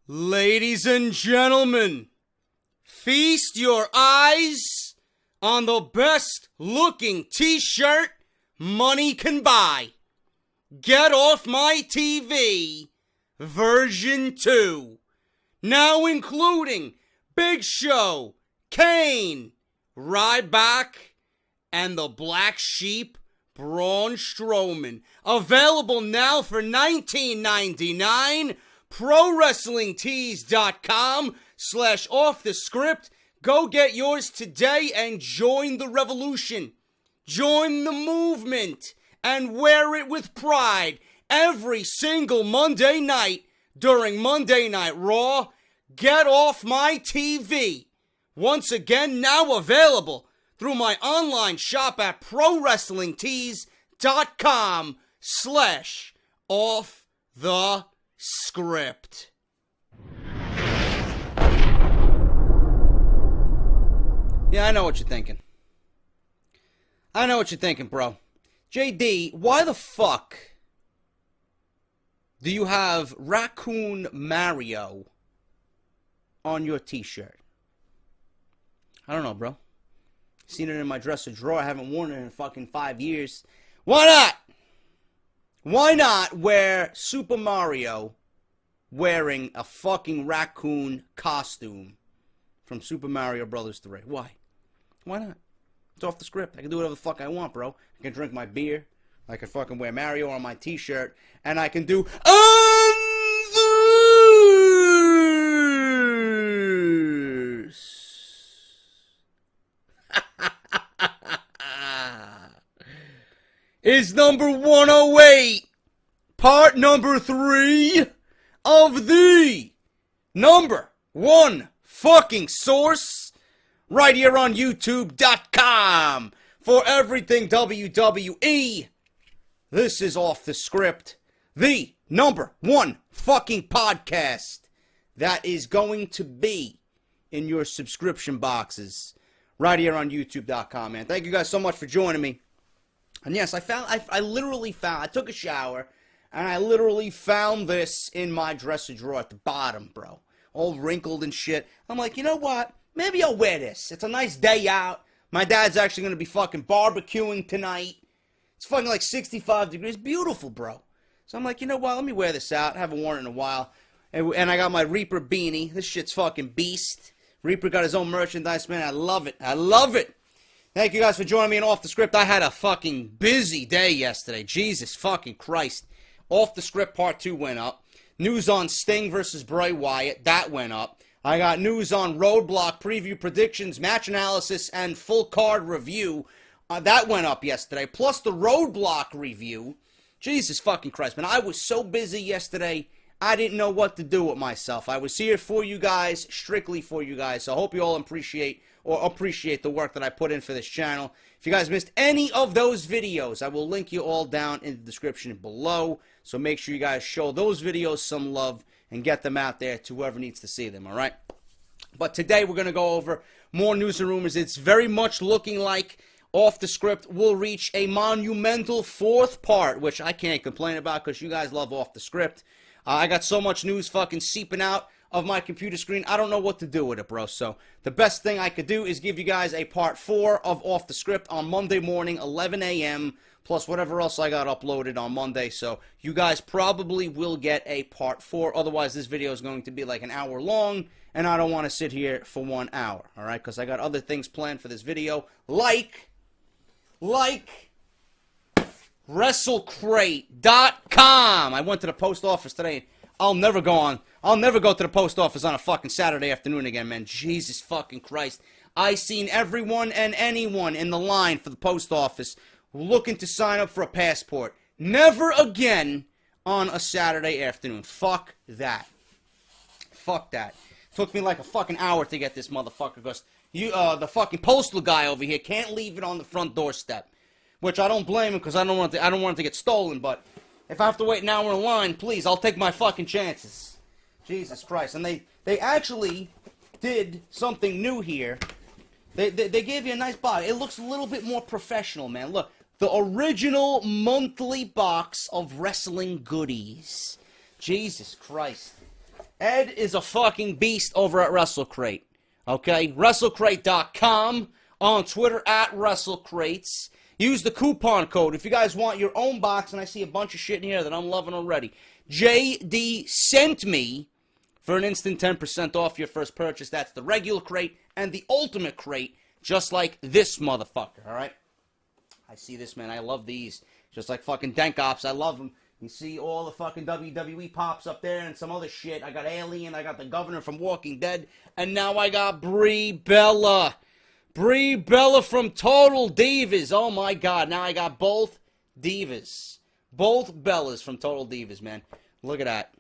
Ladies and gentlemen, feast your eyes on the best looking t-shirt money can buy. Get Off My TV version 2. Now including Big Show, Kane, Ryback, and the Black Sheep, Braun Strowman. Available now for $19.99. ProWrestlingTees.com/offthescript. Go get yours today and join the revolution. Join the movement and wear it with pride every single Monday night during Monday Night Raw. Get Off My TV. Once again, now available through my online shop at ProWrestlingTees.com/offthescript. Yeah, I know what you're thinking. Bro. JD, why the fuck do you have Raccoon Mario on your t-shirt? I don't know, bro. Seen it in my dresser drawer. I haven't worn it in fucking 5 years. Why not? Why not wear Super Mario wearing a fucking raccoon costume from Super Mario Bros. 3? Why? Why not? It's off the script. I can do whatever the fuck I want, bro. I can drink my beer. I can fucking wear Mario on my t-shirt. And I can do... is number 108, part number 3 of the number 1 fucking source right here on YouTube.com for everything WWE. This is Off the Script, the number 1 fucking podcast that is going to be in your subscription boxes right here on YouTube.com, man. Thank you guys so much for joining me. And yes, I took a shower, and I literally found this in my dresser drawer at the bottom, bro. All wrinkled and shit. I'm like, you know what? Maybe I'll wear this. It's a nice day out. My dad's actually going to be fucking barbecuing tonight. It's fucking like 65 degrees. Beautiful, bro. So I'm like, you know what? Let me wear this out. I haven't worn it in a while. And I got my Reaper beanie. This shit's fucking beast. Reaper got his own merchandise, man. I love it. I love it. Thank you guys for joining me in Off the Script. I had a fucking busy day yesterday. Jesus fucking Christ. Off the Script Part 2 went up. News on Sting versus Bray Wyatt. That went up. I got news on Roadblock, preview predictions, match analysis, and full card review. That went up yesterday. Plus the Roadblock review. Jesus fucking Christ, man. I was so busy yesterday, I didn't know what to do with myself. I was here for you guys, strictly for you guys. So I hope you all appreciate the work that I put in for this channel. If you guys missed any of those videos, I will link you all down in the description below. So make sure you guys show those videos some love and get them out there to whoever needs to see them, all right? But today we're going to go over more news and rumors. It's very much looking like Off the Script will reach a monumental 4th part, which I can't complain about because you guys love Off the Script. I got so much news fucking seeping out of my computer screen, I don't know what to do with it, bro. So the best thing I could do is give you guys a part 4 of Off the Script on Monday morning, 11 a.m., plus whatever else I got uploaded on Monday. So you guys probably will get a part 4. Otherwise, this video is going to be like an hour long, and I don't want to sit here for 1 hour, all right? Because I got other things planned for this video, like WrestleCrate.com. I went to the post office today. I'll never go to the post office on a fucking Saturday afternoon again, man. Jesus fucking Christ. I seen everyone and anyone in the line for the post office looking to sign up for a passport. Never again on a Saturday afternoon. Fuck that. Fuck that. Took me like a fucking hour to get this motherfucker because the fucking postal guy over here can't leave it on the front doorstep. Which I don't blame him because I don't want it to get stolen, but if I have to wait an hour in line, please, I'll take my fucking chances. Jesus Christ. And they actually did something new here. They gave you a nice box. It looks a little bit more professional, man. Look, the original monthly box of wrestling goodies. Jesus Christ. Ed is a fucking beast over at WrestleCrate. Okay? WrestleCrate.com. On Twitter at WrestleCrates. Use the coupon code if you guys want your own box, and I see a bunch of shit in here that I'm loving already. JD sent me for an instant 10% off your first purchase. That's the regular crate and the ultimate crate, just like this motherfucker, alright? I see this, man. I love these. Just like fucking Dank Ops. I love them. You see all the fucking WWE pops up there and some other shit. I got Alien, I got the Governor from Walking Dead, and now I got Brie Bella. Brie Bella from Total Divas. Oh my god, now I got both Divas. Both Bellas from Total Divas, man. Look at that.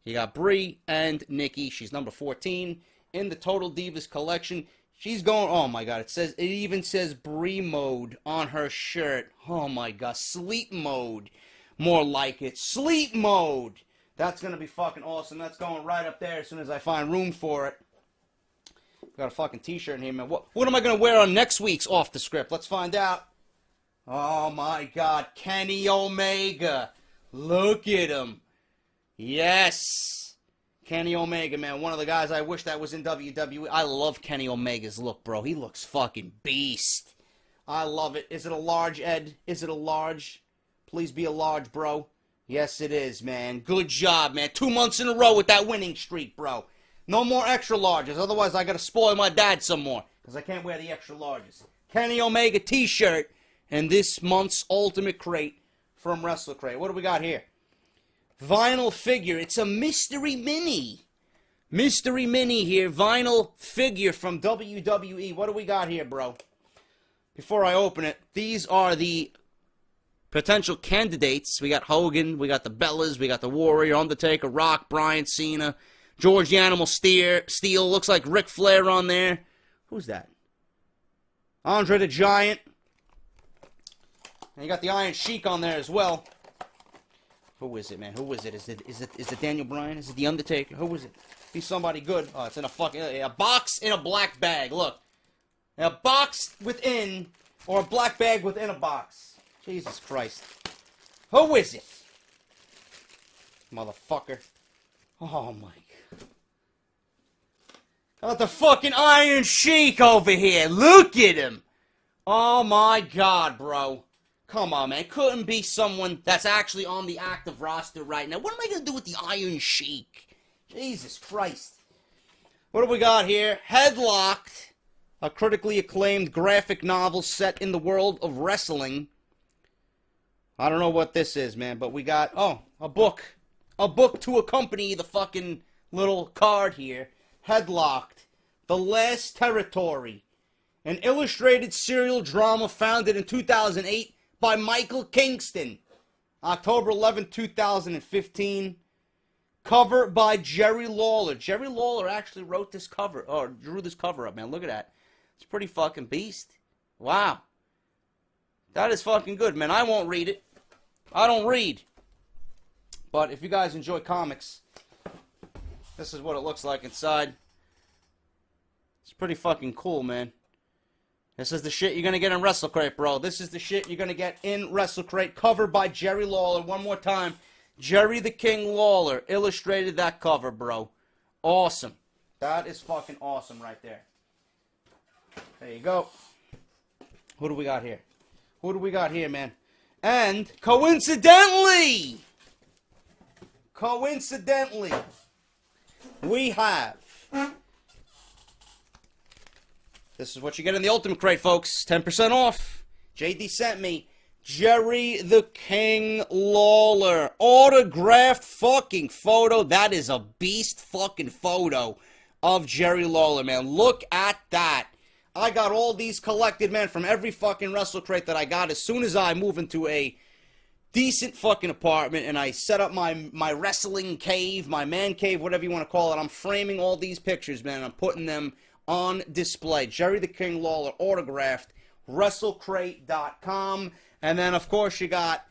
You got Brie and Nikki. She's number 14 in the Total Divas collection. She's going, oh my god, it even says Brie mode on her shirt. Oh my god, sleep mode. More like it. Sleep mode. That's going to be fucking awesome. That's going right up there as soon as I find room for it. Got a fucking t-shirt in here, man. What am I going to wear on next week's Off the Script? Let's find out. Oh, my God. Kenny Omega. Look at him. Yes. Kenny Omega, man. One of the guys I wish that was in WWE. I love Kenny Omega's look, bro. He looks fucking beast. I love it. Is it a large, Ed? Is it a large? Please be a large, bro. Yes, it is, man. Good job, man. 2 months in a row with that winning streak, bro. No more extra larges, otherwise I gotta spoil my dad some more, because I can't wear the extra larges. Kenny Omega t-shirt, and this month's ultimate crate from WrestleCrate. What do we got here? Vinyl figure. It's a mystery mini. Mystery mini here. Vinyl figure from WWE. What do we got here, bro? Before I open it, these are the potential candidates. We got Hogan, we got the Bellas, we got the Warrior, Undertaker, Rock, Bryan, Cena, George the Animal Steel, looks like Ric Flair on there. Who's that? Andre the Giant. And you got the Iron Sheik on there as well. Who is it, man? Who is it? Is it Daniel Bryan? Is it the Undertaker? Who is it? He's somebody good. Oh, it's in a box in a black bag. Look. A box within, or a black bag within a box. Jesus Christ. Who is it? Motherfucker. Oh my god. Got the fucking Iron Sheik over here. Look at him. Oh my god, bro. Come on, man. Couldn't be someone that's actually on the active roster right now. What am I going to do with the Iron Sheik? Jesus Christ. What do we got here? Headlocked. A critically acclaimed graphic novel set in the world of wrestling. I don't know what this is, man, but we got, a book. A book to accompany the fucking little card here. Headlocked. The Last Territory. An illustrated serial drama founded in 2008 by Michael Kingston. October 11, 2015. Cover by Jerry Lawler. Jerry Lawler actually wrote this cover, or drew this cover up, man. Look at that. It's pretty fucking beast. Wow. That is fucking good, man. I won't read it. I don't read. But if you guys enjoy comics, this is what it looks like inside. It's pretty fucking cool, man. This is the shit you're going to get in WrestleCrate, bro. This is the shit you're going to get in WrestleCrate. Covered by Jerry Lawler. One more time. Jerry the King Lawler illustrated that cover, bro. Awesome. That is fucking awesome right there. There you go. Who do we got here? Who do we got here, man? And, coincidentally, we have, this is what you get in the Ultimate Crate, folks. 10% off. JD sent me Jerry the King Lawler. Autographed fucking photo. That is a beast fucking photo of Jerry Lawler, man. Look at that. I got all these collected, man, from every fucking WrestleCrate that I got as soon as I move into a decent fucking apartment and I set up my wrestling cave, my man cave, whatever you want to call it. I'm framing all these pictures, man, and I'm putting them on display. Jerry the King Lawler, autographed, WrestleCrate.com. And then, of course, you got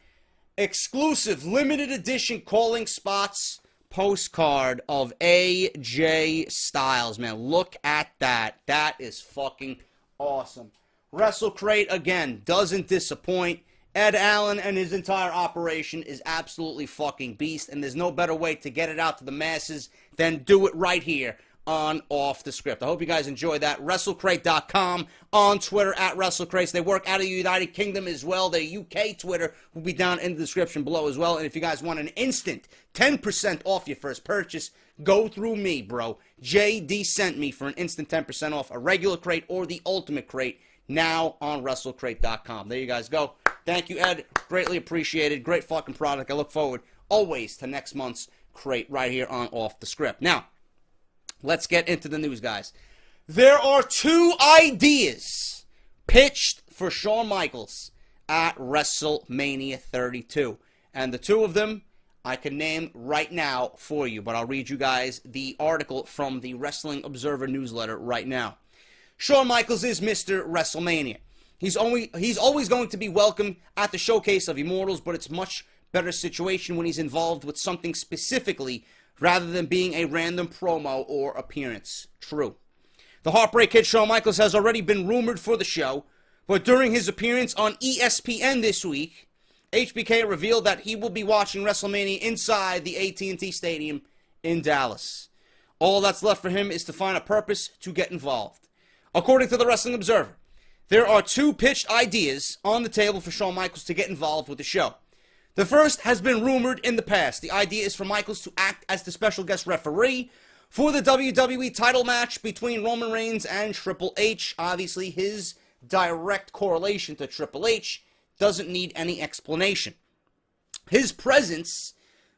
exclusive limited edition calling spots postcard of AJ Styles, man. Look at that. That is fucking awesome. WrestleCrate, again, doesn't disappoint. Ed Allen and his entire operation is absolutely fucking beast, and there's no better way to get it out to the masses than do it right here on Off the Script. I hope you guys enjoy that. WrestleCrate.com, on Twitter at WrestleCrate. They work out of the United Kingdom as well. Their UK Twitter will be down in the description below as well. And if you guys want an instant 10% off your first purchase, go through me, bro. JD sent me for an instant 10% off a regular crate or the ultimate crate now on WrestleCrate.com. There you guys go. Thank you, Ed. Greatly appreciated. Great fucking product. I look forward always to next month's crate right here on Off the Script. Now, let's get into the news, guys. There are two ideas pitched for Shawn Michaels at WrestleMania 32. And the two of them I can name right now for you. But I'll read you guys the article from the Wrestling Observer newsletter right now. Shawn Michaels is Mr. WrestleMania. He's always going to be welcome at the Showcase of Immortals, but it's much better situation when he's involved with something specifically rather than being a random promo or appearance. True. The Heartbreak Kid Shawn Michaels has already been rumored for the show, but during his appearance on ESPN this week, HBK revealed that he will be watching WrestleMania inside the AT&T Stadium in Dallas. All that's left for him is to find a purpose to get involved. According to the Wrestling Observer, there are two pitched ideas on the table for Shawn Michaels to get involved with the show. The first has been rumored in the past. The idea is for Michaels to act as the special guest referee for the WWE title match between Roman Reigns and Triple H. Obviously, his direct correlation to Triple H doesn't need any explanation. His presence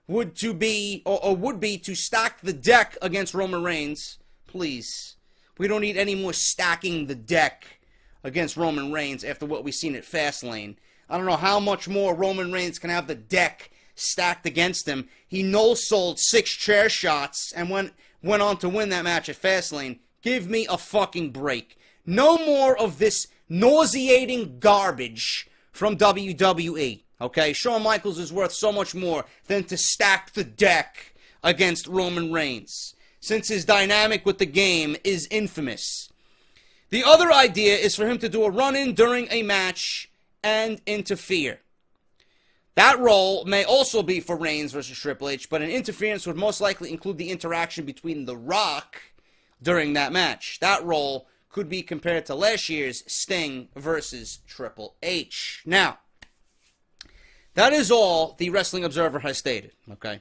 would be to stack the deck against Roman Reigns. Please, we don't need any more stacking the deck against Roman Reigns after what we've seen at Fastlane. I don't know how much more Roman Reigns can have the deck stacked against him. He no-sold 6 chair shots and went on to win that match at Fastlane. Give me a fucking break. No more of this nauseating garbage from WWE. Okay? Shawn Michaels is worth so much more than to stack the deck against Roman Reigns, since his dynamic with the game is infamous. The other idea is for him to do a run-in during a match and interfere. That role may also be for Reigns versus Triple H, but an interference would most likely include the interaction between The Rock during that match. That role could be compared to last year's Sting versus Triple H. Now, that is all the Wrestling Observer has stated, okay?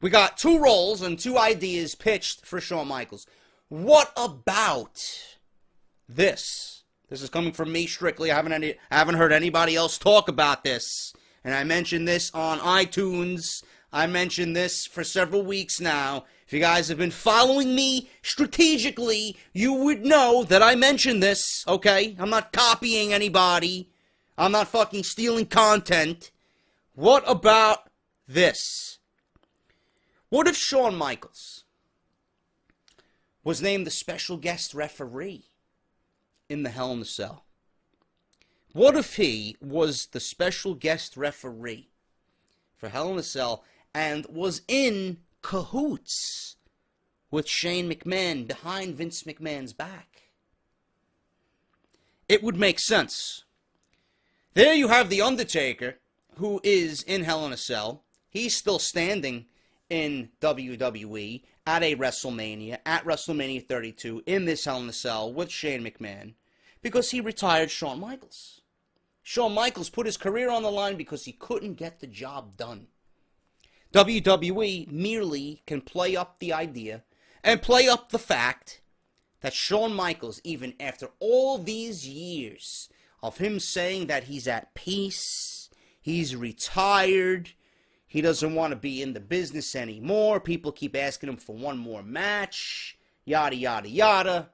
We got 2 roles and 2 ideas pitched for Shawn Michaels. What about this? This is coming from me strictly. I haven't heard anybody else talk about this. And I mentioned this on iTunes. I mentioned this for several weeks now. If you guys have been following me strategically, you would know that I mentioned this, okay? I'm not copying anybody. I'm not fucking stealing content. What about this? What if Shawn Michaels was named the special guest referee in the Hell in a Cell? What if he was the special guest referee for Hell in a Cell and was in cahoots with Shane McMahon behind Vince McMahon's back? It would make sense. There you have The Undertaker, who is in Hell in a Cell. He's still standing in WWE at a WrestleMania, at WrestleMania 32, in this Hell in a Cell with Shane McMahon, because he retired Shawn Michaels. Shawn Michaels put his career on the line because he couldn't get the job done. WWE merely can play up the idea and play up the fact that Shawn Michaels, even after all these years of him saying that he's at peace, he's retired, he doesn't want to be in the business anymore, people keep asking him for one more match, yada, yada, yada.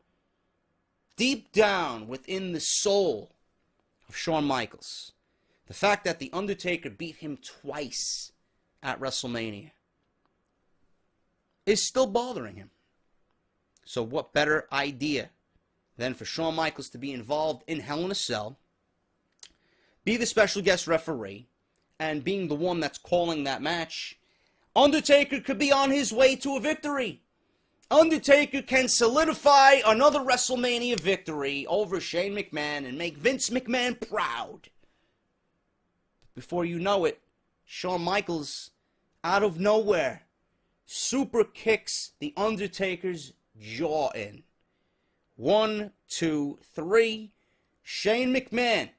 Deep down within the soul of Shawn Michaels, the fact that The Undertaker beat him twice at WrestleMania is still bothering him. So what better idea than for Shawn Michaels to be involved in Hell in a Cell, be the special guest referee, and being the one that's calling that match? Undertaker could be on his way to a victory. Undertaker can solidify another WrestleMania victory over Shane McMahon and make Vince McMahon proud. before you know it, Shawn Michaels, out of nowhere, super kicks The Undertaker's jaw in. 1, 2, 3. Shane McMahon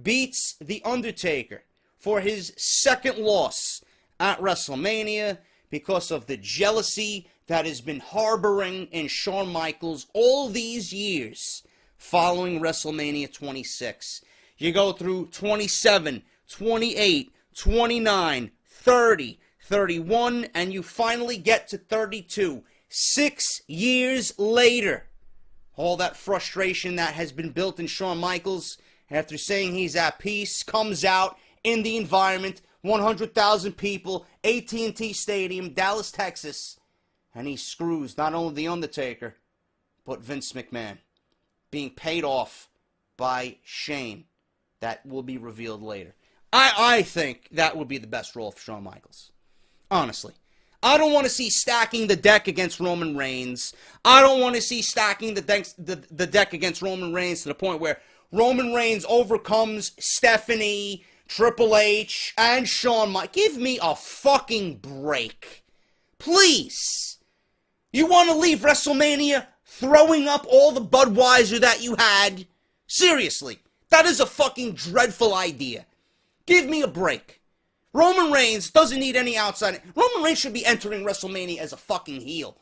beats The Undertaker for his second loss at WrestleMania because of the jealousy that has been harboring in Shawn Michaels all these years following WrestleMania 26. You go through 27, 28, 29, 30, 31, and you finally get to 32. 6 years later, all that frustration that has been built in Shawn Michaels after saying he's at peace comes out in the environment, 100,000 people, AT&T Stadium, Dallas, Texas, and he screws not only The Undertaker, but Vince McMahon, being paid off by Shane. That will be revealed later. I think that would be the best role for Shawn Michaels. Honestly. I don't want to see stacking the deck against Roman Reigns. I don't want to see stacking the deck against Roman Reigns to the point where Roman Reigns overcomes Stephanie, Triple H, and Shawn Michaels. Give me a fucking break. Please. You want to leave WrestleMania throwing up all the Budweiser that you had? Seriously. That is a fucking dreadful idea. Give me a break. Roman Reigns doesn't need any outside. Roman Reigns should be entering WrestleMania as a fucking heel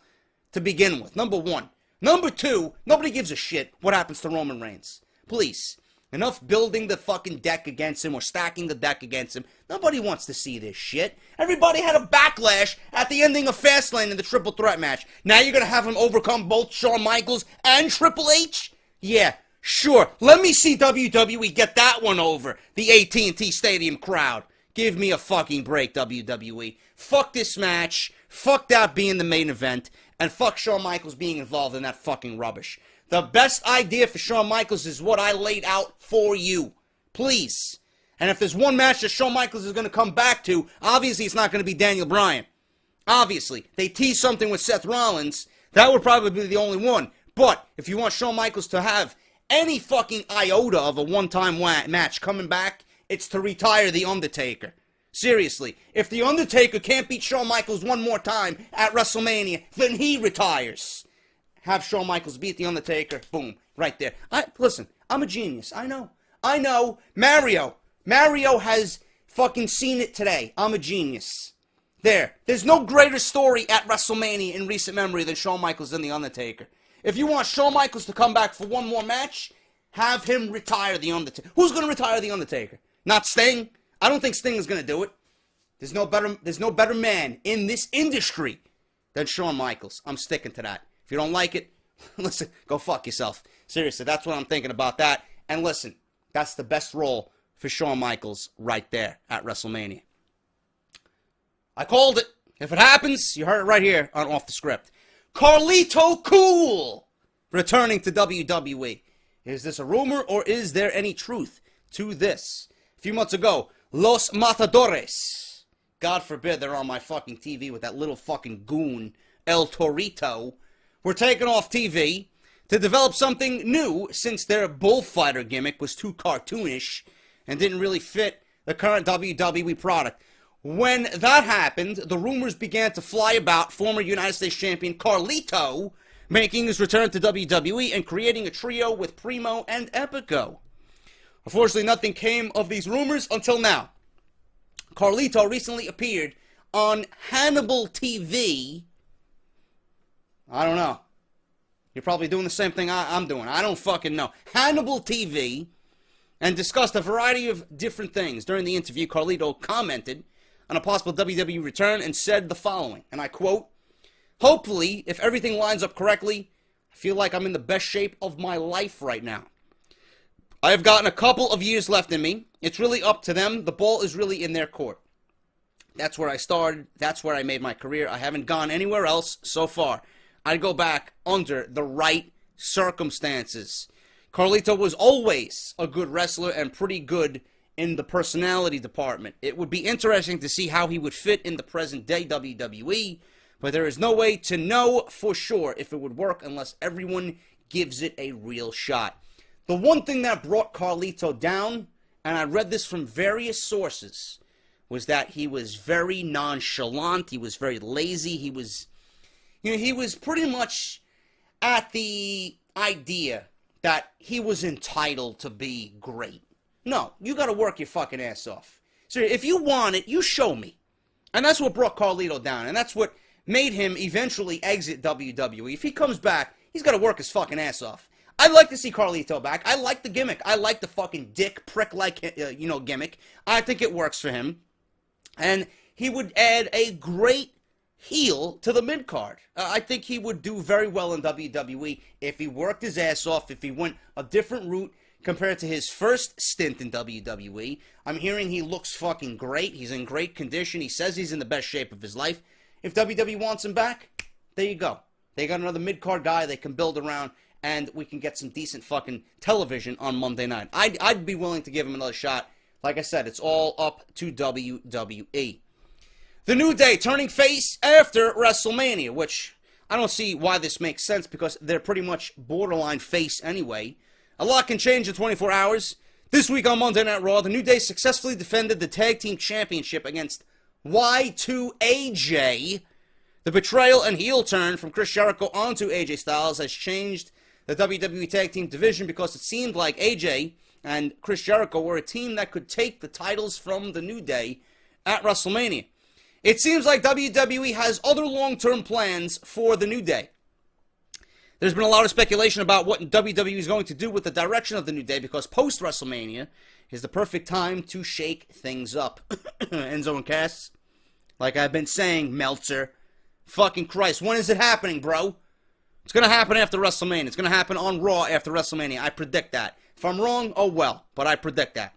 to begin with, number one. Number two, nobody gives a shit what happens to Roman Reigns. Please. Enough building the fucking deck against him or stacking the deck against him. Nobody wants to see this shit. Everybody had a backlash at the ending of Fastlane in the Triple Threat match. Now you're going to have him overcome both Shawn Michaels and Triple H? Yeah, sure. Let me see WWE get that one over the AT&T Stadium crowd. Give me a fucking break, WWE. Fuck this match. Fuck that being the main event. And fuck Shawn Michaels being involved in that fucking rubbish. The best idea for Shawn Michaels is what I laid out for you. Please. And if there's one match that Shawn Michaels is going to come back to, obviously it's not going to be Daniel Bryan. Obviously. They tease something with Seth Rollins. That would probably be the only one. But if you want Shawn Michaels to have any fucking iota of a one-time match coming back, it's to retire The Undertaker. Seriously. If The Undertaker can't beat Shawn Michaels one more time at WrestleMania, then he retires. Have Shawn Michaels beat The Undertaker. Boom. Right there. Listen, I'm a genius. I know. Mario has fucking seen it today. I'm a genius. There's no greater story at WrestleMania in recent memory than Shawn Michaels and The Undertaker. If you want Shawn Michaels to come back for one more match, have him retire The Undertaker. Who's going to retire The Undertaker? Not Sting? I don't think Sting is going to do it. There's no better man in this industry than Shawn Michaels. I'm sticking to that. If you don't like it, listen, go fuck yourself. Seriously, that's what I'm thinking about that. And listen, that's the best role for Shawn Michaels right there at WrestleMania. I called it. If it happens, you heard it right here on Off The Script. Carlito Cool returning to WWE. Is this a rumor or is there any truth to this? A few months ago, Los Matadores, God forbid they're on my fucking TV with that little fucking goon, El Torito, were taken off TV to develop something new since their bullfighter gimmick was too cartoonish and didn't really fit the current WWE product. When that happened, the rumors began to fly about former United States champion Carlito making his return to WWE and creating a trio with Primo and Epico. Unfortunately, nothing came of these rumors until now. Carlito recently appeared on Hannibal TV. I don't know. You're probably doing the same thing I'm doing. I don't fucking know. Hannibal TV, and discussed a variety of different things. During the interview, Carlito commented on a possible WWE return and said the following, and I quote, "Hopefully, if everything lines up correctly, I feel like I'm in the best shape of my life right now. I have gotten a couple of years left in me. It's really up to them. The ball is really in their court. That's where I started. That's where I made my career. I haven't gone anywhere else so far. I'd go back under the right circumstances." Carlito was always a good wrestler and pretty good in the personality department. It would be interesting to see how he would fit in the present day WWE, but there is no way to know for sure if it would work unless everyone gives it a real shot. The one thing that brought Carlito down and I read this from various sources, was that he was very nonchalant, he was very lazy, he was pretty much at the idea that he was entitled to be great. No, you gotta work your fucking ass off. So if you want it, you show me. And that's what brought Carlito down, and that's what made him eventually exit WWE. If he comes back, he's gotta work his fucking ass off. I'd like to see Carlito back. I like the gimmick. I like the fucking dick prick-like, gimmick. I think it works for him. And he would add a great heel to the mid-card. I think he would do very well in WWE if he worked his ass off, if he went a different route compared to his first stint in WWE. I'm hearing he looks fucking great. He's in great condition. He says he's in the best shape of his life. If WWE wants him back, there you go. They got another mid-card guy they can build around, and we can get some decent fucking television on Monday night. I'd be willing to give him another shot. Like I said, it's all up to WWE. The New Day turning face after WrestleMania, which I don't see why this makes sense because they're pretty much borderline face anyway. A lot can change in 24 hours. This week on Monday Night Raw, the New Day successfully defended the Tag Team Championship against Y2AJ. The betrayal and heel turn from Chris Jericho onto AJ Styles has changed the WWE Tag Team division because it seemed like AJ and Chris Jericho were a team that could take the titles from the New Day at WrestleMania. It seems like WWE has other long-term plans for the New Day. There's been a lot of speculation about what WWE is going to do with the direction of the New Day because post-WrestleMania is the perfect time to shake things up. Enzo and Cass, like I've been saying, Meltzer, fucking Christ, when is it happening, bro? It's going to happen after WrestleMania. It's going to happen on Raw after WrestleMania. I predict that. If I'm wrong, oh well, but I predict that.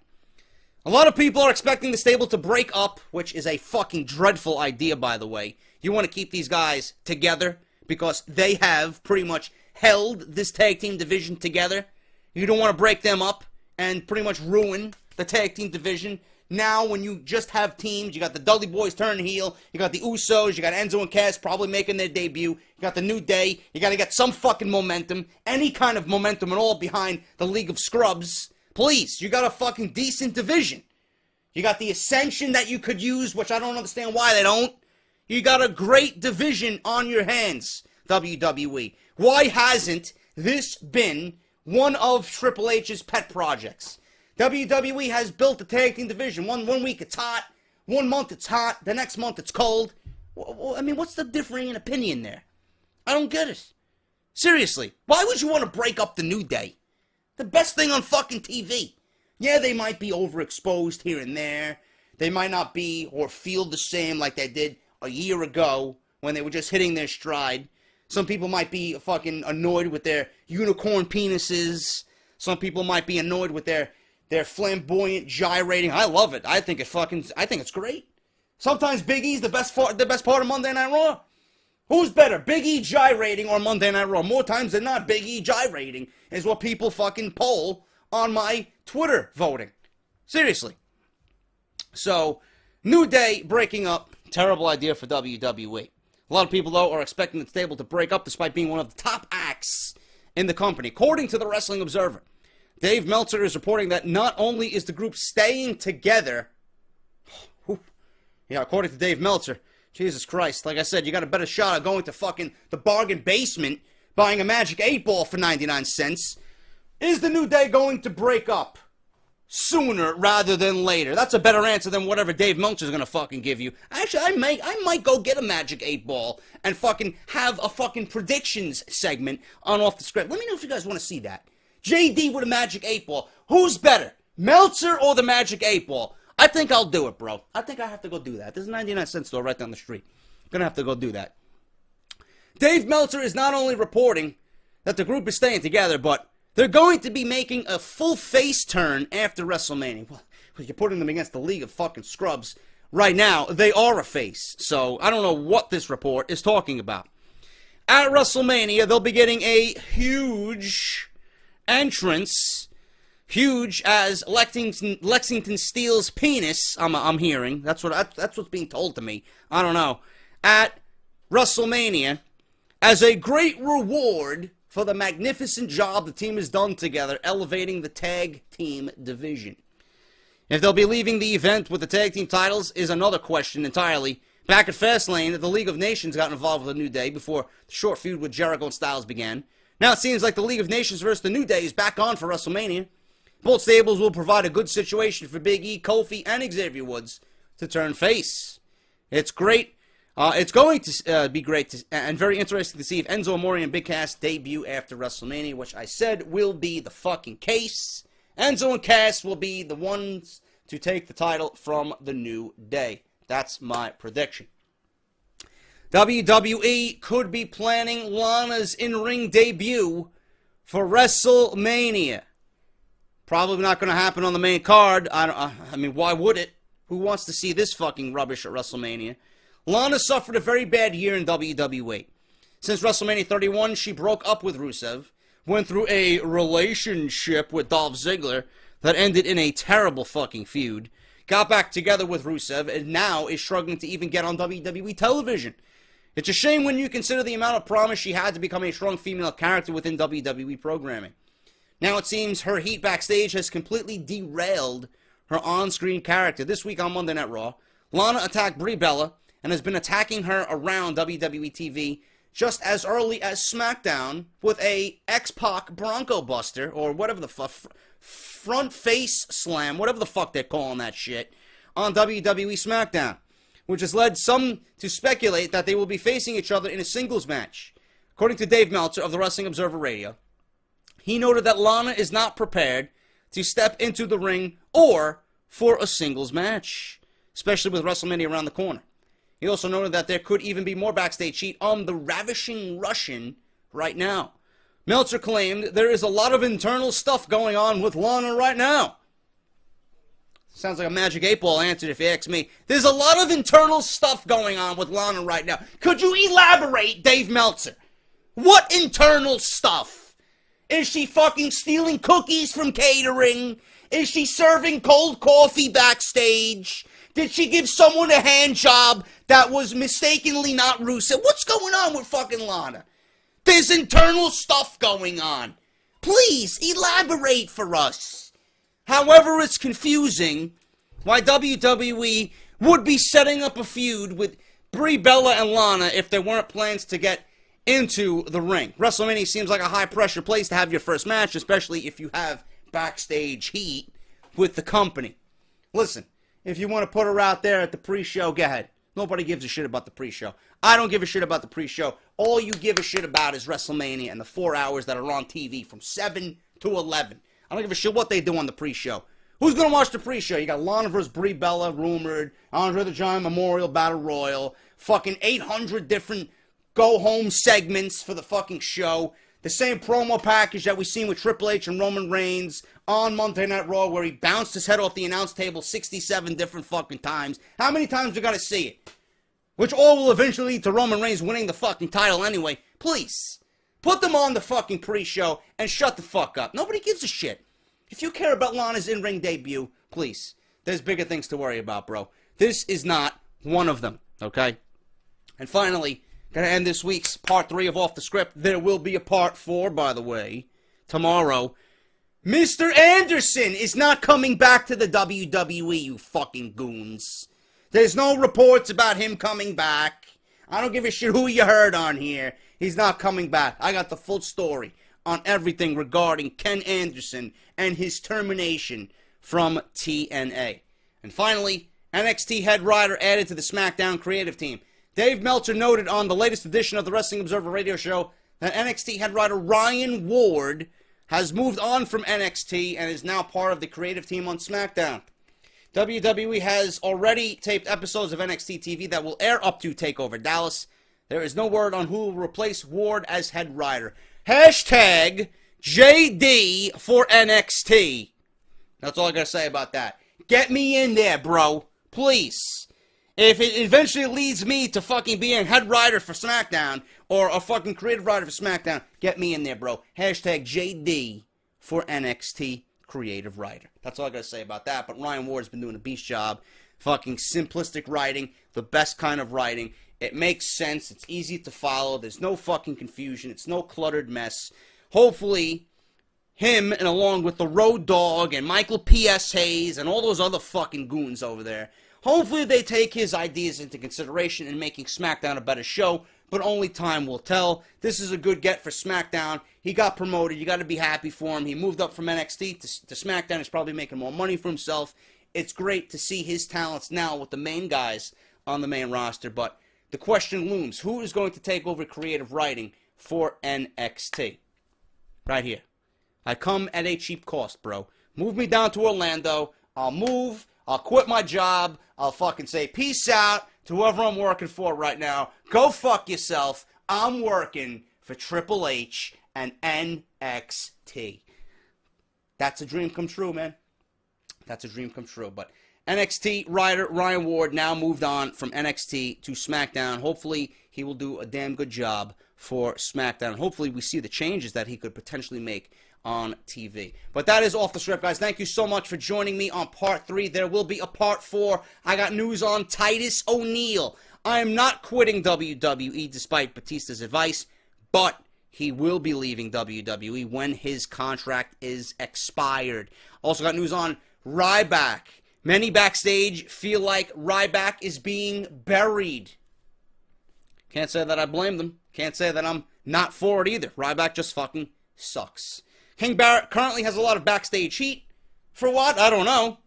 A lot of people are expecting the stable to break up, which is a fucking dreadful idea, by the way. You want to keep these guys together because they have pretty much held this tag team division together. You don't want to break them up and pretty much ruin the tag team division. Now, when you just have teams, you got the Dudley Boys turning heel, you got the Usos, you got Enzo and Cass probably making their debut, you got the New Day, you got to get some fucking momentum, any kind of momentum at all behind the League of Scrubs. Please, you got a fucking decent division. You got the Ascension that you could use, which I don't understand why they don't. You got a great division on your hands, WWE. Why hasn't this been one of Triple H's pet projects? WWE has built the tag team division. One week it's hot, 1 month it's hot, the next month it's cold. I mean, what's the differing opinion there? I don't get it. Seriously, why would you want to break up the New Day? The best thing on fucking TV. Yeah, they might be overexposed here and there. They might not be or feel the same like they did a year ago when they were just hitting their stride. Some people might be fucking annoyed with their unicorn penises. Some people might be annoyed with their flamboyant gyrating. I love it. I think it's great. Sometimes Big E's the best part of Monday Night Raw. Who's better, Big E gyrating or Monday Night Raw? More times than not, Big E gyrating is what people fucking poll on my Twitter voting. Seriously. So, New Day breaking up, terrible idea for WWE. A lot of people, though, are expecting the stable to break up despite being one of the top acts in the company. According to the Wrestling Observer, Dave Meltzer is reporting that not only is the group staying together, according to Dave Meltzer, Jesus Christ, like I said, you got a better shot of going to fucking the bargain basement, buying a Magic 8 Ball for 99 cents. Is the New Day going to break up sooner rather than later? That's a better answer than whatever Dave Meltzer's gonna fucking give you. Actually, I might go get a Magic 8 Ball and fucking have a fucking predictions segment on Off The Script. Let me know if you guys want to see that. JD with a Magic 8 Ball. Who's better, Meltzer or the Magic 8 Ball? I think I'll do it, bro. I think I have to go do that. There's a 99-cent store right down the street. Gonna have to go do that. Dave Meltzer is not only reporting that the group is staying together, but they're going to be making a full face turn after WrestleMania. Well, you're putting them against the League of fucking Scrubs. Right now, they are a face. So, I don't know what this report is talking about. At WrestleMania, they'll be getting a huge entrance. Huge as Lexington Steele's penis, I'm hearing. That's what's being told to me. I don't know. At WrestleMania, as a great reward for the magnificent job the team has done together, elevating the tag team division. If they'll be leaving the event with the tag team titles is another question entirely. Back at Fastlane, the League of Nations got involved with the New Day before the short feud with Jericho and Styles began. Now it seems like the League of Nations versus the New Day is back on for WrestleMania. Both stables will provide a good situation for Big E, Kofi, and Xavier Woods to turn face. It's great. It's going to be great and very interesting to see if Enzo Amore and Big Cass debut after WrestleMania, which I said will be the fucking case. Enzo and Cass will be the ones to take the title from the New Day. That's my prediction. WWE could be planning Lana's in-ring debut for WrestleMania. Probably not going to happen on the main card. I mean, why would it? Who wants to see this fucking rubbish at WrestleMania? Lana suffered a very bad year in WWE. Since WrestleMania 31, she broke up with Rusev, went through a relationship with Dolph Ziggler that ended in a terrible fucking feud, got back together with Rusev, and now is struggling to even get on WWE television. It's a shame when you consider the amount of promise she had to become a strong female character within WWE programming. Now it seems her heat backstage has completely derailed her on-screen character. This week on Monday Night Raw, Lana attacked Brie Bella and has been attacking her around WWE TV just as early as SmackDown with a X-Pac Bronco Buster, or whatever the fuck, front face slam, whatever the fuck they're calling that shit, on WWE SmackDown, which has led some to speculate that they will be facing each other in a singles match. According to Dave Meltzer of the Wrestling Observer Radio, he noted that Lana is not prepared to step into the ring or for a singles match, especially with WrestleMania around the corner. He also noted that there could even be more backstage heat on the Ravishing Russian right now. Meltzer claimed there is a lot of internal stuff going on with Lana right now. Sounds like a Magic 8-Ball answer if you ask me. There's a lot of internal stuff going on with Lana right now. Could you elaborate, Dave Meltzer? What internal stuff? Is she fucking stealing cookies from catering? Is she serving cold coffee backstage? Did she give someone a hand job that was mistakenly not Rusev? What's going on with fucking Lana? There's internal stuff going on. Please, elaborate for us. However, it's confusing why WWE would be setting up a feud with Brie Bella and Lana if there weren't plans to get into the ring. WrestleMania seems like a high-pressure place to have your first match, especially if you have backstage heat with the company. Listen, if you want to put her out there at the pre-show, go ahead. Nobody gives a shit about the pre-show. I don't give a shit about the pre-show. All you give a shit about is WrestleMania and the 4 hours that are on TV from 7 to 11. I don't give a shit what they do on the pre-show. Who's going to watch the pre-show? You got Lana vs. Brie Bella, rumored. Andre the Giant Memorial Battle Royal. Fucking 800 different go-home segments for the fucking show. The same promo package that we've seen with Triple H and Roman Reigns on Monday Night Raw, where he bounced his head off the announce table 67 different fucking times. How many times we gotta see it? Which all will eventually lead to Roman Reigns winning the fucking title anyway. Please, put them on the fucking pre-show and shut the fuck up. Nobody gives a shit. If you care about Lana's in-ring debut, please, there's bigger things to worry about, bro. This is not one of them, okay? And finally, gonna end this week's part 3 of Off the Script. There will be a part 4, by the way, tomorrow. Mr. Anderson is not coming back to the WWE, you fucking goons. There's no reports about him coming back. I don't give a shit who you heard on here. He's not coming back. I got the full story on everything regarding Ken Anderson and his termination from TNA. And finally, NXT head writer added to the SmackDown creative team. Dave Meltzer noted on the latest edition of the Wrestling Observer Radio Show that NXT head writer Ryan Ward has moved on from NXT and is now part of the creative team on SmackDown. WWE has already taped episodes of NXT TV that will air up to TakeOver Dallas. There is no word on who will replace Ward as head writer. Hashtag JD for NXT. That's all I gotta say about that. Get me in there, bro. Please. If it eventually leads me to fucking being head writer for SmackDown or a fucking creative writer for SmackDown, get me in there, bro. Hashtag JD for NXT creative writer. That's all I gotta say about that. But Ryan Ward's been doing a beast job. Fucking simplistic writing, the best kind of writing. It makes sense. It's easy to follow. There's no fucking confusion. It's no cluttered mess. Hopefully, him, and along with the Road Dogg and Michael P.S. Hayes and all those other fucking goons over there, hopefully they take his ideas into consideration in making SmackDown a better show, but only time will tell. This is a good get for SmackDown. He got promoted. You got to be happy for him. He moved up from NXT to SmackDown. He's probably making more money for himself. It's great to see his talents now with the main guys on the main roster, but the question looms, who is going to take over creative writing for NXT? Right here. I come at a cheap cost, bro. Move me down to Orlando. I'll move. I'll quit my job. I'll fucking say peace out to whoever I'm working for right now. Go fuck yourself. I'm working for Triple H and NXT. That's a dream come true, man. That's a dream come true. But NXT writer Ryan Ward now moved on from NXT to SmackDown. Hopefully he will do a damn good job for SmackDown. Hopefully we see the changes that he could potentially make on TV. But that is Off The Script, guys. Thank you so much for joining me on Part 3. There will be a Part 4. I got news on Titus O'Neil. I am not quitting WWE despite Batista's advice, but he will be leaving WWE when his contract is expired. Also got news on Ryback. Many backstage feel like Ryback is being buried. Can't say that I blame them. Can't say that I'm not for it either. Ryback just fucking sucks. King Barrett currently has a lot of backstage heat. For what? I don't know.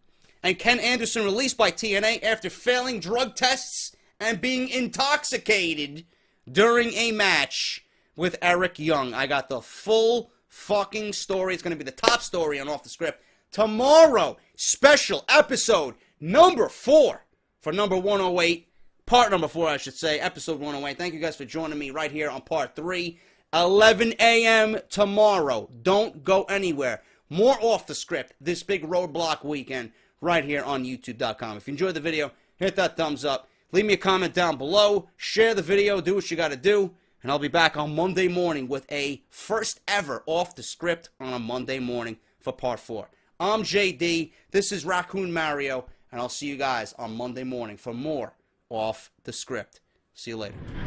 And Ken Anderson released by TNA after failing drug tests and being intoxicated during a match with Eric Young. I got the full fucking story. It's going to be the top story on Off The Script. Tomorrow, special episode number 4 for number 108. Part number 4, I should say. Episode 108. Thank you guys for joining me right here on Part 3. 11 a.m. tomorrow. Don't go anywhere. More Off The Script this big Roadblock weekend right here on YouTube.com. If you enjoyed the video, hit that thumbs up. Leave me a comment down below. Share the video. Do what you got to do. And I'll be back on Monday morning with a first ever Off The Script on a Monday morning for Part 4. I'm JD. This is Raccoon Mario. And I'll see you guys on Monday morning for more Off The Script. See you later.